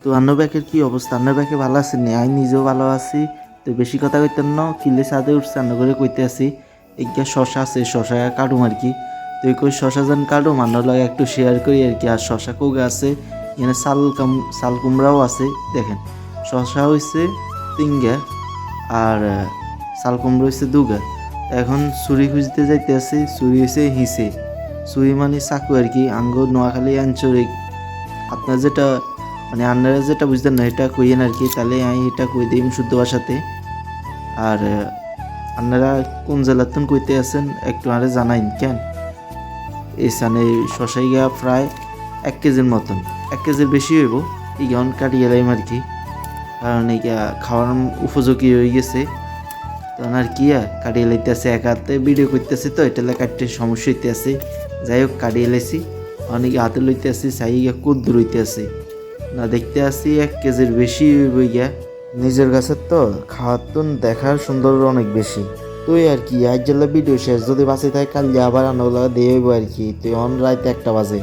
তো আন্নব্যাকের কি অবস্থা? আন্নব্যাকে ভালো আছেন নি? আমি নিজেও ভালো আছি। তো বেশি কথা কইতেন না, কিলে ছাদে উঠছে আন্ন করে কইতে আছি এগিয়া শশা আছে, শশা কাটুম আর কি। তুই কই শশা যান কাটুম আন্নার লাগে একটু শেয়ার করি আর কি। আর শশা কোগা আছে, এখানে চাল কুমড়াও আছে। দেখেন শশা হইছে 3 গা আর চাল কুমড়া হইছে 2 গা। এখন ছুরি খুঁজতে যাইতে আছে, ছুরি হইছে হিসে, ছুরি মানে চাকু আর কি। আঙ্গ নোয়াখালী আঞ্চলিক আপনার যেটা মানে আপনারা যেটা বুঝতেন না এটা কইয়েন আর কি, তাহলে আমি এটা কই দিই শুদ্ধ ভাষাতে। আর আপনারা কোন জেলার তুন কইতে আছেন একটু আরে জানাইন কেন। এখানে শশাই গা প্রায় 1 কেজির মতন, 1 কেজির বেশি হইব। ইগন কাটিয়ে লাইম আর কি, কারণ এইটা খাওয়ার উপযোগী হয়ে গেছে। তখন আর কি কাটিয়ে লাইতে আছে, এক হাতে ভিডিও করতেছে তো এটা কাটতে সমস্যা হইতে আছে। যাই হোক কাটিয়ে লাইছি, অনেকে হাতে লইতে আসি, চাই গিয়া কুদ্দুর হইতে আছে না, দেখতে আসি 1 কেজির বেশি হইব গিয়া। নিজের গাছের তো খাওয়ার তো দেখার সুন্দর অনেক বেশি। তুই আর কি আজ জেলা ভিডিও শেষ, যদি বাঁচে থাকে কাল আবার আনাগুলা দিয়ে হইব আর কি। তুই অন রাত 1টা বাজে।